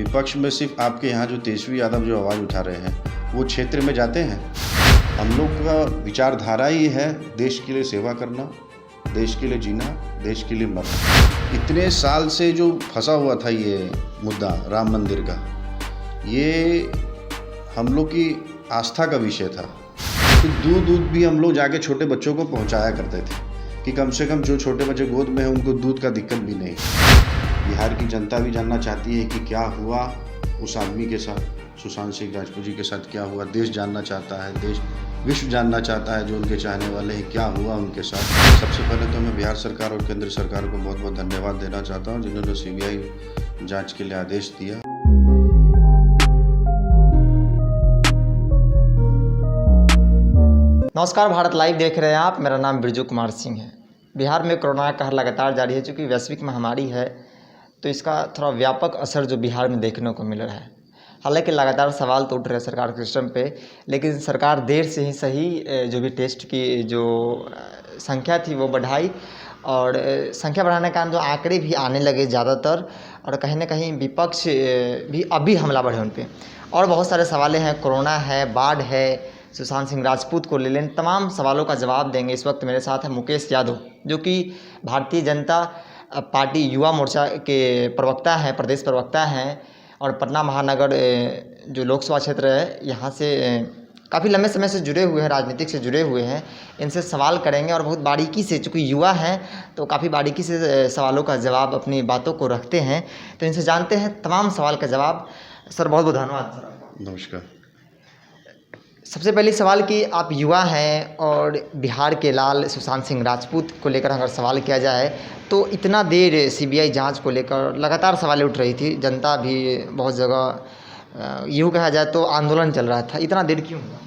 विपक्ष में सिर्फ आपके यहाँ जो तेजस्वी यादव जो आवाज़ उठा रहे हैं वो क्षेत्र में जाते हैं। हम लोग का विचारधारा ही है देश के लिए सेवा करना, देश के लिए जीना, देश के लिए मरना। इतने साल से जो फंसा हुआ था ये मुद्दा राम मंदिर का, ये हम लोग की आस्था का विषय था। तो दूध भी हम लोग जाके छोटे बच्चों को पहुंचाया करते थे कि कम से कम जो छोटे बच्चे गोद में हैं उनको दूध का दिक्कत भी नहीं। बिहार की जनता भी जानना चाहती है कि क्या हुआ उस आदमी के साथ, सुशांत सिंह राजपूत जी के साथ क्या हुआ। देश जानना चाहता है, देश विश्व जानना चाहता है, जो उनके चाहने वाले हैं क्या हुआ उनके साथ। सबसे पहले तो मैं बिहार सरकार और केंद्र सरकार को बहुत बहुत धन्यवाद देना चाहता हूँ जिन्होंने CBI जांच के लिए आदेश दिया। नमस्कार, भारत लाइव देख रहे हैं आप। मेरा नाम बिरजू कुमार सिंह है। बिहार में कोरोना का कहर लगातार जारी है। चूँकि वैश्विक महामारी है तो इसका थोड़ा व्यापक असर जो बिहार में देखने को मिल रहा है। हालांकि लगातार सवाल तो उठ रहे हैं सरकार के सिस्टम पे, लेकिन सरकार देर से ही सही जो भी टेस्ट की जो संख्या थी वो बढ़ाई, और संख्या बढ़ाने के कारण जो आंकड़े भी आने लगे ज़्यादातर, और कहीं ना कहीं विपक्ष भी अभी हमलावर है उन पर। और बहुत सारे सवाल हैं, कोरोना है, बाढ़ है, सुशांत सिंह राजपूत को ले लें। तमाम सवालों का जवाब देंगे। इस वक्त मेरे साथ है मुकेश यादव, जो कि भारतीय जनता पार्टी युवा मोर्चा के प्रवक्ता हैं, प्रदेश प्रवक्ता हैं, और पटना महानगर जो लोकसभा क्षेत्र है यहाँ से काफ़ी लंबे समय से जुड़े हुए हैं, राजनीतिक से जुड़े हुए हैं। इनसे सवाल करेंगे और बहुत बारीकी से, चूँकि युवा हैं तो काफ़ी बारीकी से सवालों का जवाब, अपनी बातों को रखते हैं। तो इनसे जानते हैं तमाम सवाल का जवाब। सर बहुत बहुत धन्यवाद सर आपका। नमस्कार। सबसे पहली सवाल कि आप युवा हैं और बिहार के लाल सुशांत सिंह राजपूत को लेकर अगर सवाल किया जाए तो इतना देर CBI जांच को लेकर लगातार सवाल उठ रही थी। जनता भी बहुत जगह यूँ कहा जाए तो आंदोलन चल रहा था। इतना देर क्यों हुआ?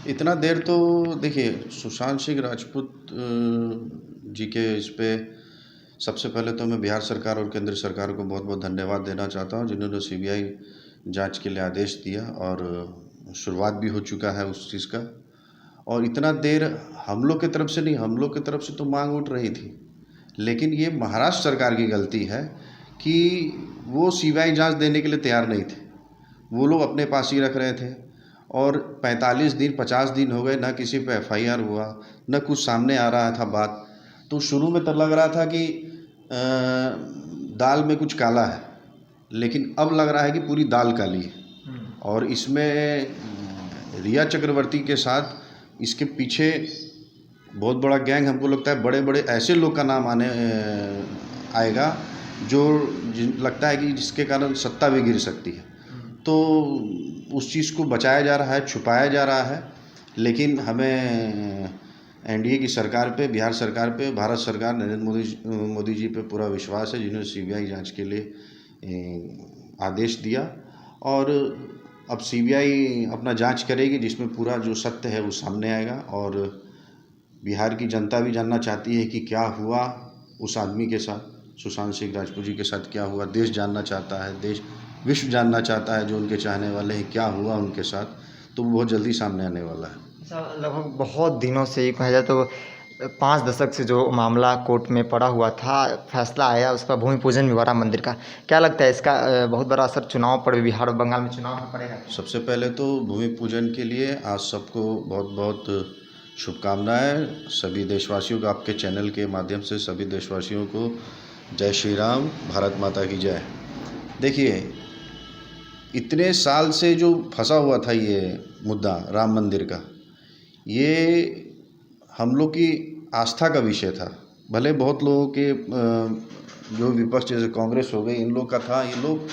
इतना देर तो देखिए, सुशांत सिंह राजपूत जी के इस पे सबसे पहले तो मैं बिहार सरकार और केंद्र सरकार को बहुत बहुत धन्यवाद देना चाहता हूँ जिन्होंने CBI जांच के लिए आदेश दिया, और शुरुआत भी हो चुका है उस चीज़ का। और इतना देर हम लोग की तरफ से नहीं, हम लोग की तरफ से तो मांग उठ रही थी, लेकिन ये महाराष्ट्र सरकार की गलती है कि वो CBI जांच देने के लिए तैयार नहीं थे। वो लोग अपने पास ही रख रहे थे, और 45 दिन 50 दिन हो गए, ना किसी पे FIR हुआ, ना कुछ सामने आ रहा था बात। तो शुरू में तो लग रहा था कि दाल में कुछ काला है, लेकिन अब लग रहा है कि पूरी दाल काली है। और इसमें रिया चक्रवर्ती के साथ इसके पीछे बहुत बड़ा गैंग, हमको लगता है बड़े बड़े ऐसे लोग का नाम आएगा जो लगता है कि जिसके कारण सत्ता भी गिर सकती है। तो उस चीज़ को बचाया जा रहा है, छुपाया जा रहा है। लेकिन हमें NDA की सरकार पे, बिहार सरकार पे, भारत सरकार नरेंद्र मोदी जी पे पूरा विश्वास है जिन्होंने CBI जांच के लिए आदेश दिया। और अब CBI अपना जांच करेगी जिसमें पूरा जो सत्य है वो सामने आएगा। और बिहार की जनता भी जानना चाहती है कि क्या हुआ उस आदमी के साथ, सुशांत सिंह राजपूत जी के साथ क्या हुआ। देश जानना चाहता है, देश विश्व जानना चाहता है, जो उनके चाहने वाले हैं क्या हुआ उनके साथ। तो वो बहुत जल्दी सामने आने वाला है। लगभग बहुत दिनों से, कहा जाए तो 5 दशक से जो मामला कोर्ट में पड़ा हुआ था, फैसला आया उसका भूमि पूजन भी हुआ राम मंदिर का। क्या लगता है इसका बहुत बड़ा असर चुनाव पर भी, बिहार और बंगाल में चुनाव में पड़ेगा? सबसे पहले तो भूमि पूजन के लिए आज सबको बहुत बहुत शुभकामनाएं। सभी देशवासियों को, आपके चैनल के माध्यम से सभी देशवासियों को जय श्री राम, भारत माता की जय। देखिए, इतने साल से जो फंसा हुआ था ये मुद्दा राम मंदिर का, ये हम लोग की आस्था का विषय था। भले बहुत लोगों के जो विपक्ष जैसे कांग्रेस हो गई, इन लोग का था, ये लोग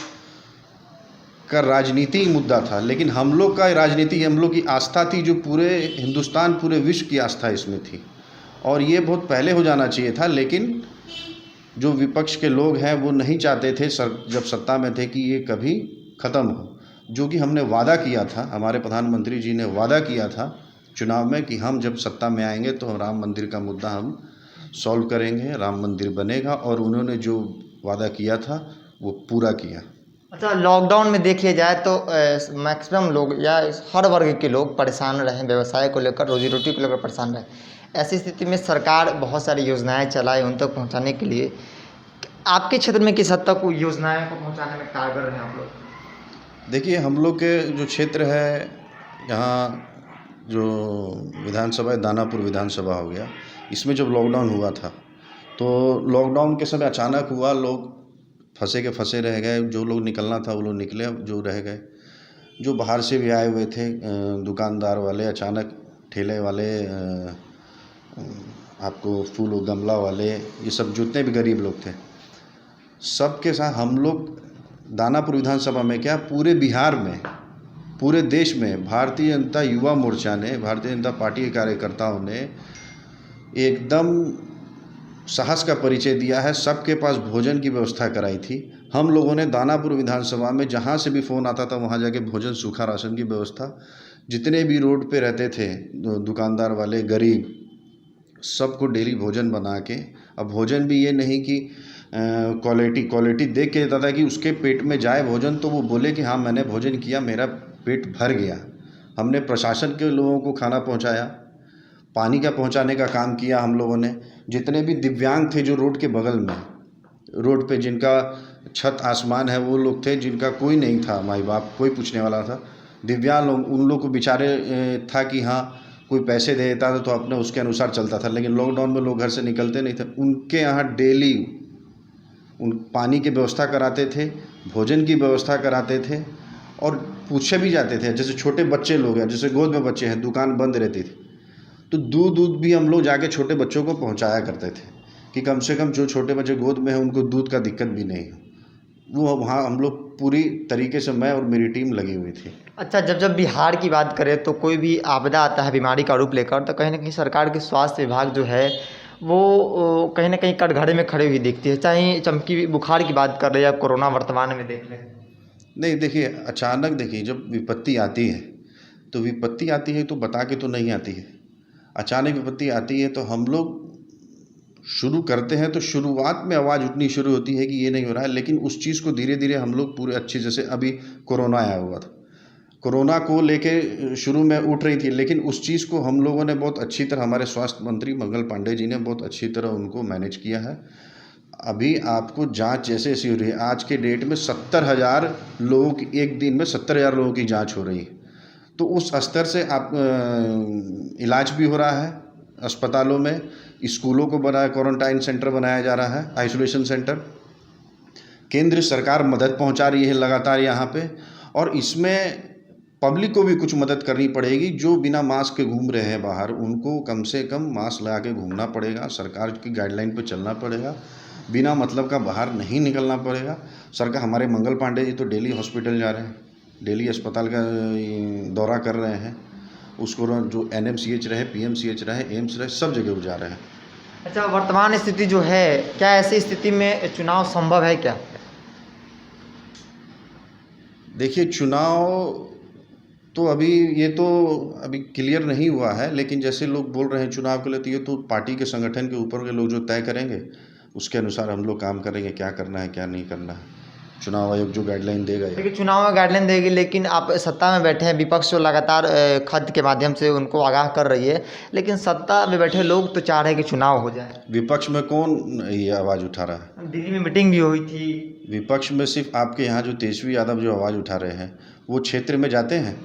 का राजनीतिक मुद्दा था, लेकिन हम लोग का राजनीति, हम लोग की आस्था थी, जो पूरे हिंदुस्तान, पूरे विश्व की आस्था इसमें थी। और ये बहुत पहले हो जाना चाहिए था, लेकिन जो विपक्ष के लोग हैं वो नहीं चाहते थे जब सत्ता में थे कि ये कभी ख़त्म हो। जो कि हमने वादा किया था, हमारे प्रधानमंत्री जी ने वादा किया था चुनाव में कि हम जब सत्ता में आएंगे तो राम मंदिर का मुद्दा हम सॉल्व करेंगे, राम मंदिर बनेगा। और उन्होंने जो वादा किया था वो पूरा किया। अच्छा, लॉकडाउन में देखिए जाए तो मैक्सिमम लोग या हर वर्ग के लोग परेशान रहे, व्यवसाय को लेकर, रोजी रोटी को लेकर परेशान रहे। ऐसी स्थिति में सरकार बहुत सारी योजनाएं चलाई उन तक पहुंचाने के लिए। आपके क्षेत्र में किस हद तक योजनाएं को पहुंचाने में कारगर रहे आप लोग? देखिए, हम लोग के जो क्षेत्र है, यहाँ जो विधानसभा है, दानापुर विधानसभा हो गया, इसमें जब लॉकडाउन हुआ था, तो लॉकडाउन के समय अचानक हुआ, लोग फंसे के फंसे रह गए। जो लोग निकलना था वो लोग निकले, अब जो रह गए, जो बाहर से भी आए हुए थे, दुकानदार वाले, अचानक ठेले वाले, आपको फूल और गमला वाले, ये सब जितने भी गरीब लोग थे, सबके साथ हम लोग दानापुर विधानसभा में क्या, पूरे बिहार में, पूरे देश में भारतीय जनता युवा मोर्चा ने, भारतीय जनता पार्टी के कार्यकर्ताओं ने एकदम साहस का परिचय दिया है। सबके पास भोजन की व्यवस्था कराई थी। हम लोगों ने दानापुर विधानसभा में जहाँ से भी फ़ोन आता था वहाँ जाके भोजन, सूखा राशन की व्यवस्था, जितने भी रोड पे रहते थे दुकानदार वाले, गरीब, सबको डेली भोजन बना के, अब भोजन भी ये नहीं कि क्वालिटी देख के देता था कि उसके पेट में जाए भोजन, तो वो बोले कि हाँ मैंने भोजन किया, मेरा पेट भर गया। हमने प्रशासन के लोगों को खाना पहुंचाया, पानी का पहुंचाने का काम किया हम लोगों ने। जितने भी दिव्यांग थे जो रोड के बगल में, रोड पे जिनका छत आसमान है, वो लोग थे जिनका कोई नहीं था, माई बाप कोई पूछने वाला था, दिव्यांग लोग, उन लोग को बेचारे था कि हाँ कोई पैसे दे देता था तो अपने उसके अनुसार चलता था। लेकिन लॉकडाउन में लोग घर से निकलते नहीं थे, उनके यहाँ डेली उन पानी की व्यवस्था कराते थे, भोजन की व्यवस्था कराते थे, और पूछे भी जाते थे। जैसे छोटे बच्चे लोग हैं, जैसे गोद में बच्चे हैं, दुकान बंद रहती थी, तो दूध भी हम लोग जाके छोटे बच्चों को पहुंचाया करते थे कि कम से कम जो छोटे बच्चे गोद में हैं उनको दूध का दिक्कत भी नहीं है। वो वहाँ हम लोग पूरी तरीके से, मैं और मेरी टीम लगी हुई थी। अच्छा, जब बिहार की बात करें तो कोई भी आपदा आता है बीमारी का रूप लेकर, तो कहीं ना कहीं सरकार के स्वास्थ्य विभाग जो है वो कहीं ना कहीं कटघरे में खड़े हुई दिखती है। चाहे चमकी बुखार की बात कर रहे हैं या कोरोना वर्तमान में देख लें। नहीं, देखिए, अचानक देखिए, जब विपत्ति आती है तो विपत्ति आती है तो बता के तो नहीं आती है। अचानक विपत्ति आती है तो हम लोग शुरू करते हैं, तो शुरुआत में आवाज़ उठनी शुरू होती है कि ये नहीं हो रहा है, लेकिन उस चीज़ को धीरे धीरे हम लोग पूरे अच्छे, जैसे अभी कोरोना आया हुआ था, कोरोना को लेके शुरू में उठ रही थी, लेकिन उस चीज़ को हम लोगों ने बहुत अच्छी तरह, हमारे स्वास्थ्य मंत्री मंगल पांडे जी ने बहुत अच्छी तरह उनको मैनेज किया है। अभी आपको जांच जैसे ऐसी हो रही है, आज के डेट में 70,000 लोगों की, एक दिन में 70,000 लोगों की जांच हो रही है। तो उस स्तर से आप इलाज भी हो रहा है अस्पतालों में, स्कूलों को बनाया, क्वारंटाइन सेंटर बनाया जा रहा है, आइसोलेशन सेंटर। केंद्र सरकार मदद पहुंचा रही है लगातार यहाँ पे, और इसमें पब्लिक को भी कुछ मदद करनी पड़ेगी। जो बिना मास्क के घूम रहे हैं बाहर, उनको कम से कम मास्क लगा के घूमना पड़ेगा, सरकार की गाइडलाइन पे चलना पड़ेगा, बिना मतलब का बाहर नहीं निकलना पड़ेगा। सरकार, हमारे मंगल पांडे जी तो डेली हॉस्पिटल जा रहे हैं, डेली अस्पताल का दौरा कर रहे हैं, उसको जो NMCH रहे, PMCH रहे, एम्स रहे, सब जगह वो जा रहे हैं। अच्छा, वर्तमान स्थिति जो है, क्या ऐसी स्थिति में चुनाव संभव है क्या? देखिए, चुनाव तो अभी क्लियर नहीं हुआ है, लेकिन जैसे लोग बोल रहे हैं चुनाव के लिए, तो ये तो पार्टी के संगठन के ऊपर के लोग जो तय करेंगे, उसके अनुसार हम लोग काम करेंगे, क्या करना है क्या नहीं करना है। चुनाव आयोग जो गाइडलाइन देगा, देखिए चुनाव में गाइडलाइन देगी, लेकिन आप सत्ता में बैठे हैं, विपक्ष जो लगातार खत के माध्यम से उनको आगाह कर रही है, लेकिन सत्ता में बैठे लोग तो चाह रहे हैं कि चुनाव हो जाए। विपक्ष में कौन ये आवाज़ उठा रहा है? दिल्ली में मीटिंग भी हुई थी। विपक्ष में सिर्फ आपके यहाँ जो तेजस्वी यादव जो आवाज़ उठा रहे हैं, वो क्षेत्र में जाते हैं,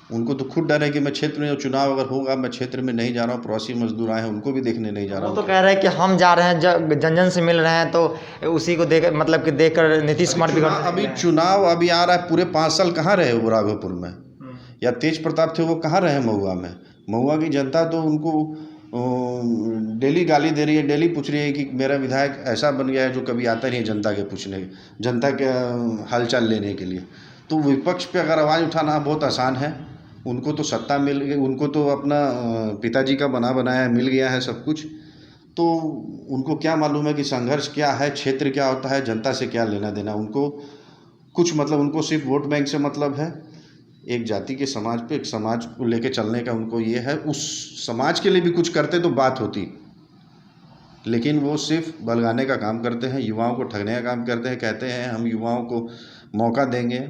उनको तो खुद डर है कि मैं क्षेत्र में, चुनाव अगर होगा मैं क्षेत्र में नहीं जा रहा हूँ, प्रवासी मजदूर आए हैं उनको भी देखने नहीं जा रहा हूँ। वो तो कह रहे हैं कि हम जा रहे हैं, जन जन से मिल रहे हैं, तो उसी को देख, मतलब कि देखकर नीतीश कुमार बिगड़ सकते हैं। अभी चुनाव अभी आ रहा है, पूरे 5 साल कहाँ रहे वो राघोपुर में, या तेज प्रताप थे वो कहाँ रहे महुआ में? महुआ की जनता तो उनको डेली गाली दे रही है, डेली पूछ रही है कि मेरा विधायक ऐसा बन गया है जो कभी आता नहीं है जनता के पूछने, जनता के हालचाल लेने के लिए। तो विपक्ष पे अगर आवाज़ उठाना बहुत आसान है, उनको तो सत्ता मिल गई, उनको तो अपना पिताजी का बनाया मिल गया है सब कुछ, तो उनको क्या मालूम है कि संघर्ष क्या है, क्षेत्र क्या होता है, जनता से क्या लेना देना। उनको कुछ मतलब, उनको सिर्फ वोट बैंक से मतलब है, एक जाति के समाज पे, एक समाज को लेके चलने का उनको ये है। उस समाज के लिए भी कुछ करते तो बात होती, लेकिन वो सिर्फ बलगाने का काम करते हैं, युवाओं को ठगने का काम करते हैं। कहते हैं हम युवाओं को मौका देंगे,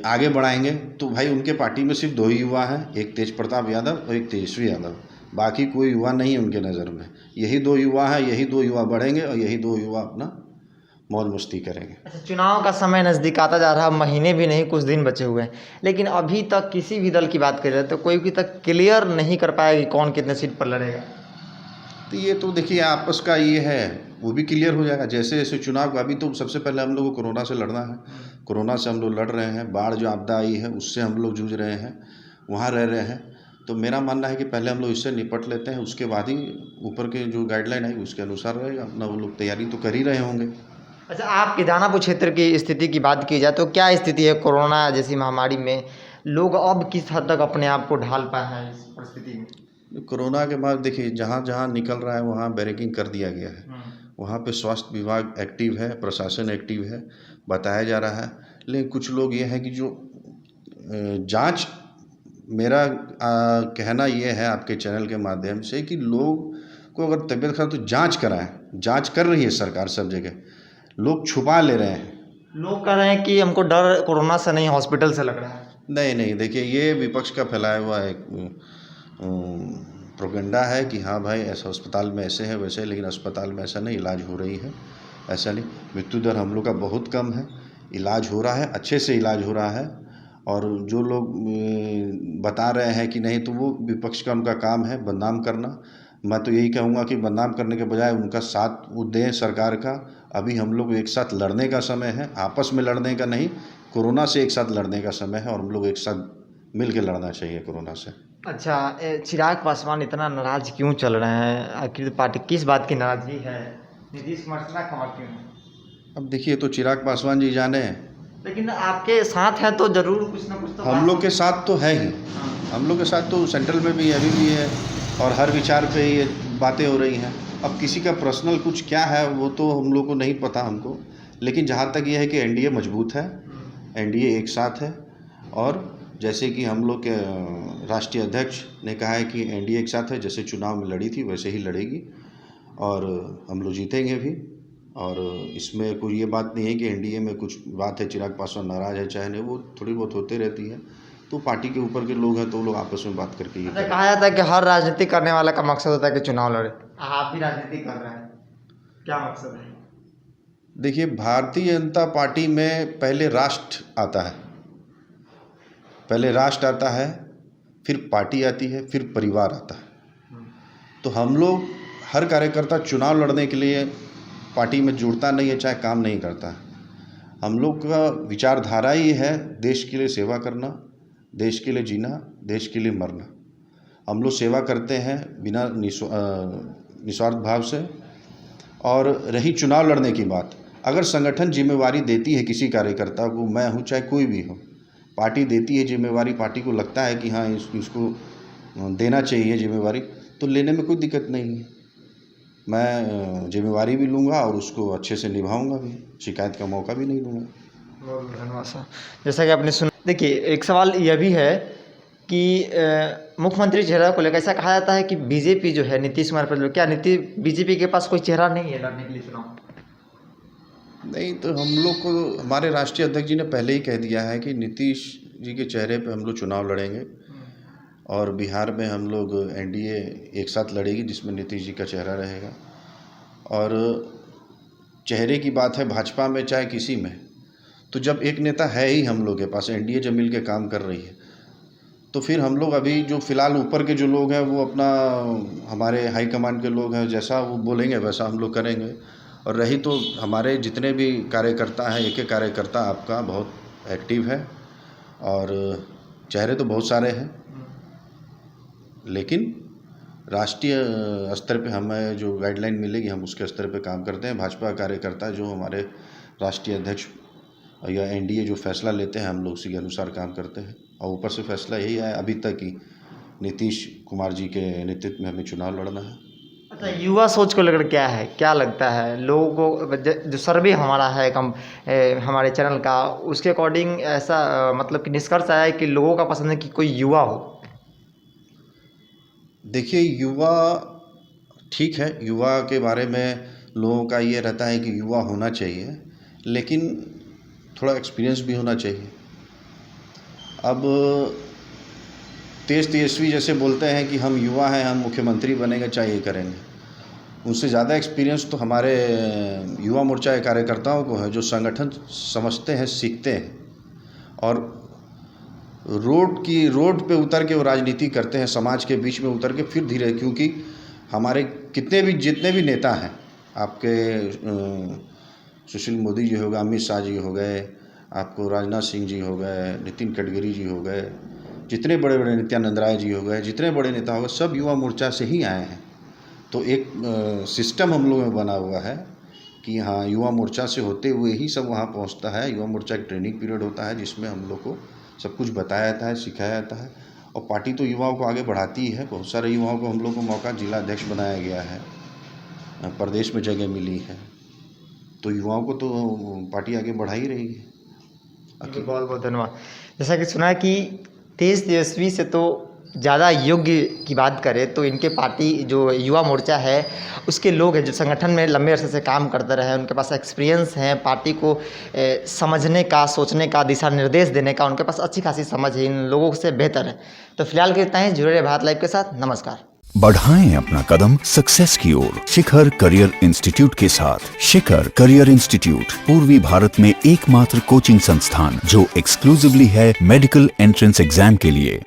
आगे बढ़ाएंगे, तो भाई उनके पार्टी में सिर्फ 2 ही युवा हैं, एक तेज प्रताप यादव और एक तेजस्वी यादव। बाकी कोई युवा नहीं है उनके नज़र में। यही 2 युवा हैं, यही 2 युवा बढ़ेंगे और यही 2 युवा अपना मौज मस्ती करेंगे। अच्छा, चुनाव का समय नज़दीक आता जा रहा है, महीने भी नहीं कुछ दिन बचे हुए हैं, लेकिन अभी तक किसी भी दल की बात करें तो कोई भी तक क्लियर नहीं कर पाया कि कौन कितने सीट पर लड़ेगा। तो ये तो देखिए आपस का ये है, वो भी क्लियर हो जाएगा जैसे जैसे चुनाव। अभी तो सबसे पहले हम लोग को कोरोना से लड़ना है। कोरोना से हम लोग लड़ रहे हैं, बाढ़ जो आपदा आई है उससे हम लोग जूझ रहे हैं, वहाँ रह रहे हैं। तो मेरा मानना है कि पहले हम लोग इससे निपट लेते हैं, उसके बाद ही ऊपर के जो गाइडलाइन आई उसके अनुसार रहेगा अपना। वो लोग तैयारी तो कर ही रहे होंगे। अच्छा, आपके दानापुर क्षेत्र की स्थिति की बात की जाए तो क्या स्थिति है कोरोना जैसी महामारी में? लोग अब किस हद तक अपने आप को ढाल पाए हैं इस परिस्थिति में? कोरोना के बाद देखिए जहाँ जहाँ निकल रहा है वहाँ बैरिकेडिंग कर दिया गया है। वहाँ पे स्वास्थ्य विभाग एक्टिव है, प्रशासन एक्टिव है, बताया जा रहा है। लेकिन कुछ लोग ये हैं कि जो जांच, मेरा कहना ये है आपके चैनल के माध्यम से कि लोग को अगर तबीयत खराब तो जांच कराएं। जांच कर रही है सरकार सब जगह, लोग छुपा ले रहे हैं। लोग कह रहे हैं कि हमको डर कोरोना से नहीं हॉस्पिटल से लग रहा है। नहीं नहीं, देखिए ये विपक्ष का फैलाया हुआ एक प्रोपेगेंडा है कि हाँ भाई ऐसा अस्पताल में ऐसे है वैसे है, लेकिन अस्पताल में ऐसा नहीं, इलाज हो रही है, ऐसा नहीं। मृत्यु दर हम लोग का बहुत कम है, इलाज हो रहा है, अच्छे से इलाज हो रहा है। और जो लोग बता रहे हैं कि नहीं, तो वो विपक्ष का उनका काम है बदनाम करना। मैं तो यही कहूँगा कि बदनाम करने के बजाय उनका साथ वो दें सरकार का। अभी हम लोग एक साथ लड़ने का समय है, आपस में लड़ने का नहीं, कोरोना से एक साथ लड़ने का समय है और हम लोग एक साथ मिल के लड़ना चाहिए कोरोना से। अच्छा, चिराग पासवान इतना नाराज क्यों चल रहे हैं? आखिर पार्टी किस बात की नाराजगी है? नीतीश कुमार से ना खबर क्यों है? अब देखिए तो चिराग पासवान जी जाने, लेकिन आपके साथ है तो जरूर कुछ ना कुछ तो हम लोग के साथ तो है ही। हम लोग के साथ तो सेंट्रल में भी अभी भी है और हर विचार पे ये बातें हो रही हैं। अब किसी का पर्सनल कुछ क्या है वो तो हम लोग को नहीं पता हमको, लेकिन जहाँ तक ये है कि एनडीए मजबूत है, एनडीए एक साथ है। और जैसे कि हम लोग के राष्ट्रीय अध्यक्ष ने कहा है कि एनडीए एक साथ है, जैसे चुनाव में लड़ी थी वैसे ही लड़ेगी और हम लोग जीतेंगे भी। और इसमें कोई ये बात नहीं है कि एनडीए में कुछ बात है चिराग पासवान नाराज़ है चाहे नहीं, वो थोड़ी बहुत होते रहती है। तो पार्टी के ऊपर के लोग हैं तो वो लोग आपस में बात करके ये अच्छा, कहा जाता है कि हर राजनीति करने वाला का मकसद होता है कि चुनाव लड़े। आप भी राजनीति कर रहे हैं, क्या मकसद है? देखिए भारतीय जनता पार्टी में पहले राष्ट्र आता है, पहले राष्ट्र आता है, फिर पार्टी आती है, फिर परिवार आता है। तो हम लोग हर कार्यकर्ता चुनाव लड़ने के लिए पार्टी में जुड़ता नहीं है, चाहे काम नहीं करता है। हम लोग का विचारधारा ही है देश के लिए सेवा करना, देश के लिए जीना, देश के लिए मरना। हम लोग सेवा करते हैं बिना निस्वार्थ भाव से। और रही चुनाव लड़ने की बात, अगर संगठन जिम्मेवारी देती है किसी कार्यकर्ता को, मैं हूँ चाहे कोई भी हो, पार्टी देती है जिम्मेवारी, पार्टी को लगता है कि हाँ इसको देना चाहिए जिम्मेवारी, तो लेने में कोई दिक्कत नहीं है। मैं जिम्मेवारी भी लूँगा और उसको अच्छे से निभाऊंगा भी, शिकायत का मौका भी नहीं दूंगा। बहुत धन्यवाद सर। जैसा कि आपने सुना, देखिए एक सवाल यह भी है कि मुख्यमंत्री चेहरा को लेकर ऐसा कहा जाता है कि बीजेपी जो है नीतीश कुमार पर, क्या बीजेपी के पास कोई चेहरा नहीं है लड़ने के लिए चुनाव? नहीं, तो हम लोग को हमारे राष्ट्रीय अध्यक्ष जी ने पहले ही कह दिया है कि नीतीश जी के चेहरे पे हम लोग चुनाव लड़ेंगे और बिहार में हम लोग एनडीए एक साथ लड़ेगी जिसमें नीतीश जी का चेहरा रहेगा। और चेहरे की बात है भाजपा में चाहे किसी में, तो जब एक नेता है ही हम लोग के पास, एनडीए जब मिल के काम कर रही है, तो फिर हम लोग अभी जो फ़िलहाल ऊपर के जो लोग हैं वो अपना, हमारे हाई कमांड के लोग हैं, जैसा वो बोलेंगे वैसा हम लोग करेंगे। और रही तो हमारे जितने भी कार्यकर्ता हैं, एक एक कार्यकर्ता आपका बहुत एक्टिव है और चेहरे तो बहुत सारे हैं, लेकिन राष्ट्रीय स्तर पे हमें जो गाइडलाइन मिलेगी हम उसके स्तर पे काम करते हैं। भाजपा कार्यकर्ता जो हमारे राष्ट्रीय अध्यक्ष या एनडीए जो फैसला लेते हैं हम लोग उसी के अनुसार काम करते हैं। और ऊपर से फैसला यही आया अभी तक कि नीतीश कुमार जी के नेतृत्व में हमें चुनाव लड़ना है। अच्छा, युवा सोच को लेकर क्या है, क्या लगता है लोगों को? जो सर्वे हमारा है हमारे चैनल का, उसके अकॉर्डिंग ऐसा मतलब कि निष्कर्ष आया है कि लोगों का पसंद है कि कोई युवा हो। देखिए युवा ठीक है, युवा के बारे में लोगों का ये रहता है कि युवा होना चाहिए, लेकिन थोड़ा एक्सपीरियंस भी होना चाहिए। अब तेज तेजस्वी जैसे बोलते हैं कि हम युवा हैं, हम मुख्यमंत्री बनेंगे, चाहे ये करेंगे। उनसे ज़्यादा एक्सपीरियंस तो हमारे युवा मोर्चा के कार्यकर्ताओं को है, जो संगठन समझते हैं, सीखते हैं और रोड पे उतर के वो राजनीति करते हैं, समाज के बीच में उतर के फिर धीरे, क्योंकि हमारे जितने भी नेता हैं, आपके सुशील मोदी जी हो गए, अमित शाह जी हो गए, आपको राजनाथ सिंह जी हो गए, नितिन गडकरी जी हो गए, जितने बड़े बड़े नित्यानंद राय जी हो गए, जितने बड़े नेता हो गए, सब युवा मोर्चा से ही आए हैं। तो एक सिस्टम हम लोगों में बना हुआ है कि हाँ, युवा मोर्चा से होते हुए ही सब वहाँ पहुँचता है। युवा मोर्चा एक ट्रेनिंग पीरियड होता है जिसमें हम लोग को सब कुछ बताया जाता है, सिखाया जाता है और पार्टी तो युवाओं को आगे बढ़ाती ही है। बहुत सारे युवाओं को हम लोग को मौका जिला अध्यक्ष बनाया गया है, प्रदेश में जगह मिली है, तो युवाओं को तो पार्टी आगे बढ़ा ही रही है। बहुत बहुत धन्यवाद। जैसा कि सुना है कि तेज तेजस्वी से तो ज़्यादा योग्य की बात करें तो इनके पार्टी जो युवा मोर्चा है उसके लोग हैं जो संगठन में लंबे अरसे से काम करते रहे, उनके पास एक्सपीरियंस है, पार्टी को समझने का, सोचने का, दिशा निर्देश देने का उनके पास अच्छी खासी समझ है, इन लोगों से बेहतर है। तो फिलहाल के इतना ही। जुड़े रहे भारत लाइव के साथ। नमस्कार। बढ़ाएं अपना कदम सक्सेस की ओर शिखर करियर इंस्टीट्यूट के साथ। शिखर करियर इंस्टीट्यूट पूर्वी भारत में एकमात्र कोचिंग संस्थान जो एक्सक्लूसिवली है मेडिकल एंट्रेंस एग्जाम के लिए।